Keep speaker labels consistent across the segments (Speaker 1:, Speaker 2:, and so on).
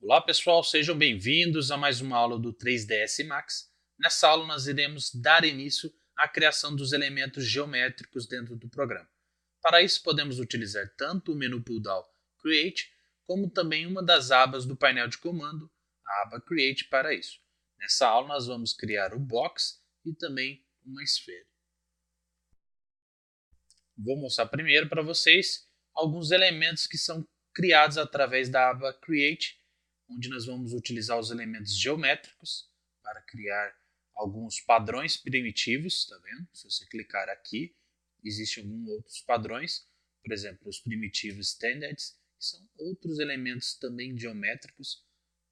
Speaker 1: Olá pessoal, sejam bem-vindos a mais uma aula do 3ds Max. Nessa aula nós iremos dar início à criação dos elementos geométricos dentro do programa. Para isso podemos utilizar tanto o menu pull-down Create, como também uma das abas do painel de comando, a aba Create para isso. Nessa aula nós vamos criar o box e também uma esfera. Vou mostrar primeiro para vocês alguns elementos que são criados através da aba Create, onde nós vamos utilizar os elementos geométricos para criar alguns padrões primitivos, tá vendo? Se você clicar aqui, existem alguns outros padrões, por exemplo, os primitivos standards, que são outros elementos também geométricos.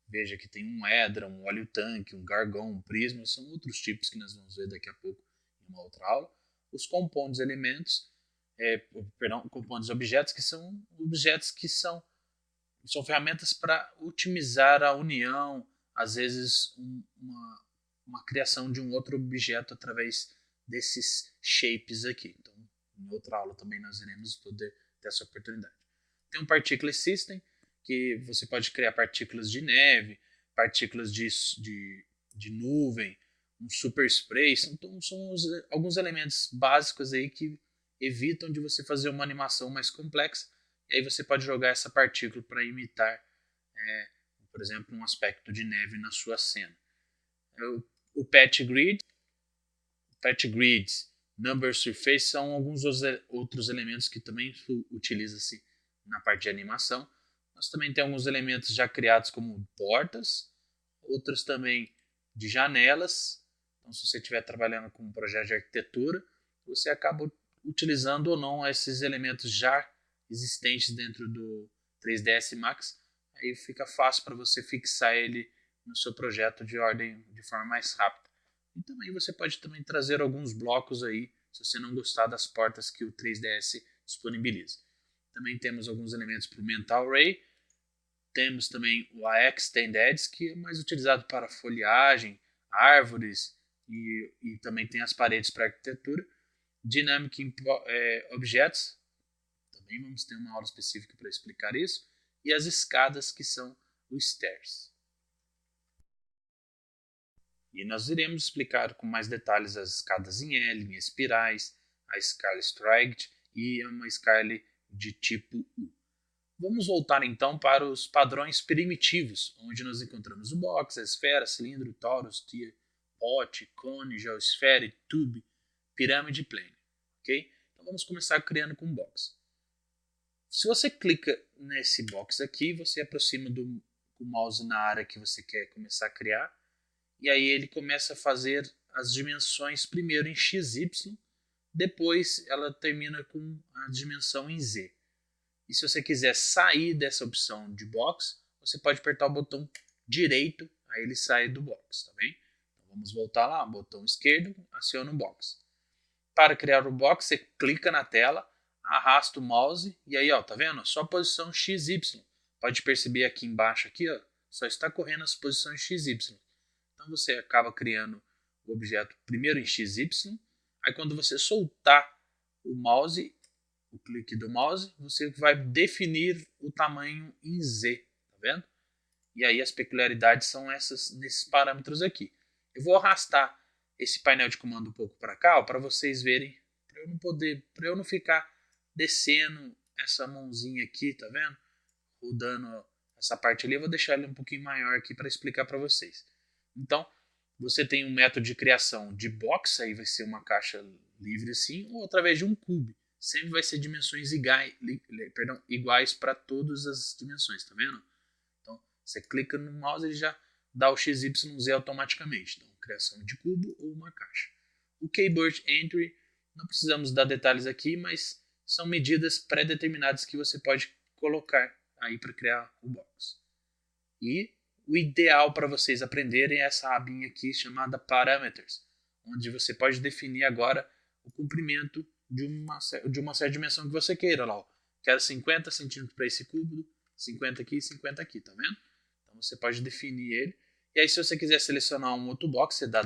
Speaker 1: Veja que tem um edra, um óleo tanque, um gargão, um prisma, são outros tipos que nós vamos ver daqui a pouco em uma outra aula. Os componentes elementos, componentes objetos, que são objetos que são ferramentas para otimizar a união, às vezes uma criação de um outro objeto através desses shapes aqui. Então, em outra aula também nós iremos poder ter essa oportunidade. Tem um Particle System, que você pode criar partículas de neve, partículas de nuvem, um super spray. Então, são alguns elementos básicos aí que evitam de você fazer uma animação mais complexa. E aí você pode jogar essa partícula para imitar, por exemplo, um aspecto de neve na sua cena. O Patch Grids, Number Surface são alguns outros elementos que também utiliza-se na parte de animação. Nós também temos alguns elementos já criados como portas, outros também de janelas. Então, se você estiver trabalhando com um projeto de arquitetura, você acaba utilizando ou não esses elementos já existentes dentro do 3ds Max. Aí fica fácil para você fixar ele no seu projeto de forma mais rápida. E também você pode também trazer alguns blocos aí, se você não gostar das portas que o 3ds disponibiliza. Também temos alguns elementos para o Mental Ray. Temos também o AX Extended, que é mais utilizado para folhagem, árvores e também tem as paredes para arquitetura. Dynamic Objects, também vamos ter uma aula específica para explicar isso. E as escadas, que são os stairs. E nós iremos explicar com mais detalhes as escadas em L, em espirais, a escala Stride e uma escala de tipo U. Vamos voltar então para os padrões primitivos, onde nós encontramos o box, a esfera, cilindro, torus, tier, pote, cone, geosfera, tube, pirâmide e plane. Okay? Então vamos começar criando com o box. Se você clica nesse box aqui, você aproxima com o mouse na área que você quer começar a criar, e aí ele começa a fazer as dimensões primeiro em XY, depois ela termina com a dimensão em Z. E se você quiser sair dessa opção de box, você pode apertar o botão direito, aí ele sai do box, tá bem? Então vamos voltar lá, botão esquerdo, aciona o box. Para criar o box, você clica na tela, arrasta o mouse e aí, ó, tá vendo? Só a posição XY. Pode perceber aqui embaixo, aqui, ó, só está correndo as posições XY. Então você acaba criando o objeto primeiro em XY, aí quando você soltar o mouse, o clique do mouse, você vai definir o tamanho em Z, tá vendo? E aí as peculiaridades são essas nesses parâmetros aqui. Eu vou arrastar esse painel de comando um pouco para cá, para vocês verem, para eu não ficar descendo essa mãozinha aqui, tá vendo? Rodando essa parte ali, eu vou deixar ele um pouquinho maior aqui para explicar para vocês. Então, você tem um método de criação de box, aí vai ser uma caixa livre assim, ou através de um cube. Sempre vai ser dimensões iguais para todas as dimensões, tá vendo? Então, você clica no mouse e ele já dá o XYZ automaticamente. Então, criação de cubo ou uma caixa. O Keyboard Entry, não precisamos dar detalhes aqui, mas são medidas pré-determinadas que você pode colocar aí para criar o box. E o ideal para vocês aprenderem é essa abinha aqui chamada Parameters, onde você pode definir agora o comprimento de uma certa dimensão que você queira. Lá, ó. Quero 50 centímetros para esse cubo, 50 aqui e 50 aqui, tá vendo? Então você pode definir ele. E aí se você quiser selecionar um outro box, você dá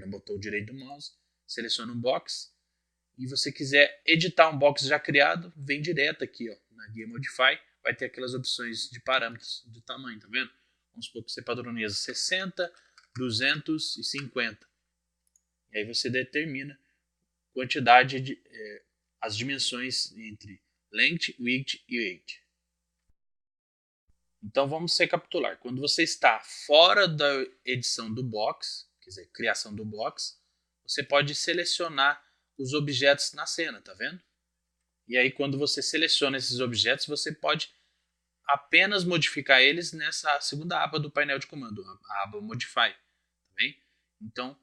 Speaker 1: botão direito do mouse, seleciona um box. E você quiser editar um box já criado, vem direto aqui ó, na guia Modify, vai ter aquelas opções de parâmetros de tamanho, tá vendo? Vamos supor que você padroniza 60, 250. E aí você determina quantidade de as dimensões entre length, width e height. Então vamos recapitular. Quando você está fora da edição do box, quer dizer, criação do box, você pode selecionar os objetos na cena, tá vendo? E aí quando você seleciona esses objetos, você pode apenas modificar eles nessa segunda aba do painel de comando, a aba Modify. Tá bem? Então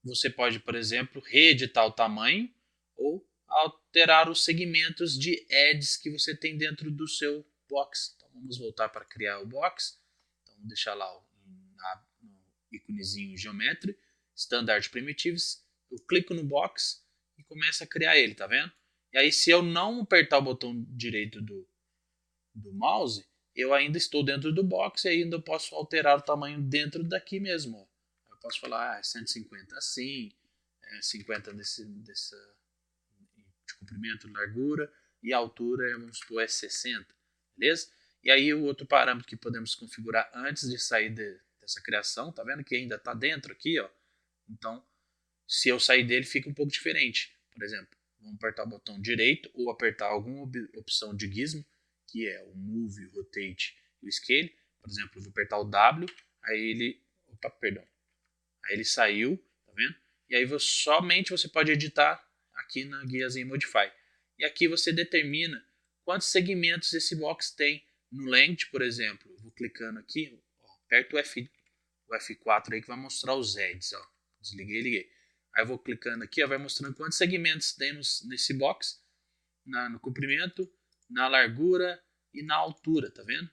Speaker 1: você pode, por exemplo, reeditar o tamanho ou alterar os segmentos de edges que você tem dentro do seu box. Então vamos voltar para criar o box. Então vamos deixar lá no íconezinho Geometry, Standard Primitives. Eu clico no box e começo a criar ele, tá vendo? E aí se eu não apertar o botão direito do mouse, eu ainda estou dentro do box e ainda posso alterar o tamanho dentro daqui mesmo. Ó. Eu posso falar 150 assim, 50 de comprimento, largura, e a altura, vamos supor, é 60, beleza? E aí o outro parâmetro que podemos configurar antes de sair dessa criação, tá vendo que ainda está dentro aqui, ó. Então, se eu sair dele, fica um pouco diferente. Por exemplo, vamos apertar o botão direito ou apertar alguma opção de gizmo, que é o Move, o Rotate e o Scale. Por exemplo, eu vou apertar o W, aí ele... Opa, perdão. Aí ele saiu, tá vendo? E aí somente você pode editar aqui na guiazinha Modify. E aqui você determina quantos segmentos esse box tem. No Length, por exemplo, eu vou clicando aqui, ó, aperto o F4 aí que vai mostrar os edges. Ó. Desliguei e liguei. Aí eu vou clicando aqui, ó, vai mostrando quantos segmentos temos nesse box, no comprimento, na largura e na altura, tá vendo?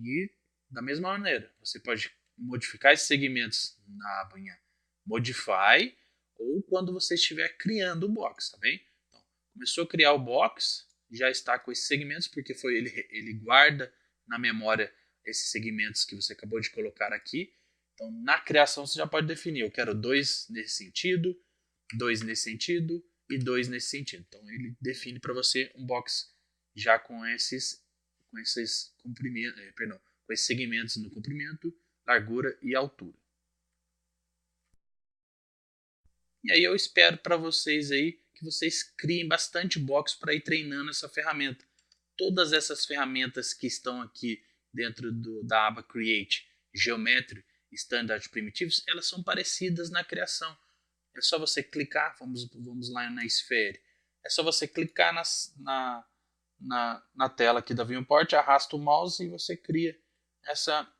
Speaker 1: E da mesma maneira, você pode modificar esses segmentos na abinha Modify ou quando você estiver criando o box, tá bem? Então, começou a criar o box, já está com esses segmentos, porque ele guarda na memória esses segmentos que você acabou de colocar aqui. Então, na criação você já pode definir, eu quero 2 nesse sentido, 2 nesse sentido e 2 nesse sentido. Então, ele define para você um box já com esses segmentos no comprimento, largura e altura. E aí eu espero para vocês aí que vocês criem bastante box para ir treinando essa ferramenta. Todas essas ferramentas que estão aqui dentro da aba Create, Geometry, Standard Primitives, elas são parecidas na criação. É só você clicar, vamos lá na Sphere. É só você clicar na tela aqui da Viewport, arrasta o mouse e você cria essa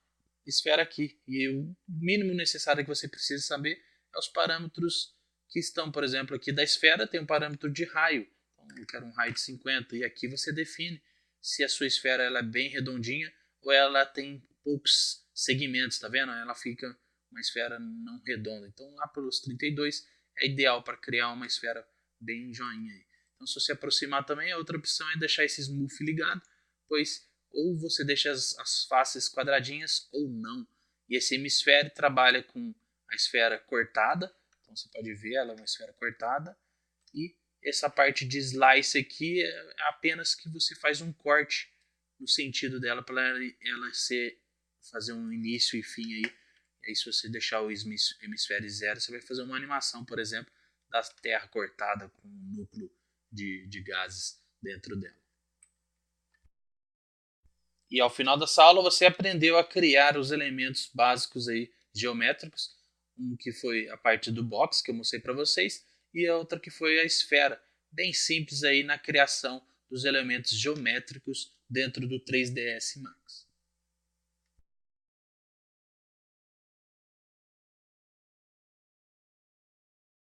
Speaker 1: esfera aqui. E o mínimo necessário que você precisa saber é os parâmetros que estão, por exemplo, aqui da esfera tem um parâmetro de raio. Então, eu quero um raio de 50 e aqui você define se a sua esfera ela é bem redondinha ou ela tem poucos segmentos, tá vendo? Ela fica uma esfera não redonda. Então, lá pelos 32 é ideal para criar uma esfera bem joinha aí. Então, se você aproximar também, a outra opção é deixar esse smooth ligado, pois ou você deixa as faces quadradinhas ou não. E esse hemisfério trabalha com a esfera cortada, então você pode ver, ela é uma esfera cortada, e essa parte de slice aqui é apenas que você faz um corte no sentido dela para ela fazer um início e fim aí. E aí se você deixar o hemisfério 0, você vai fazer uma animação, por exemplo, da terra cortada com um núcleo de gases dentro dela. E ao final dessa aula você aprendeu a criar os elementos básicos aí geométricos, um que foi a parte do box que eu mostrei para vocês e a outra que foi a esfera, bem simples aí na criação dos elementos geométricos dentro do 3ds Max.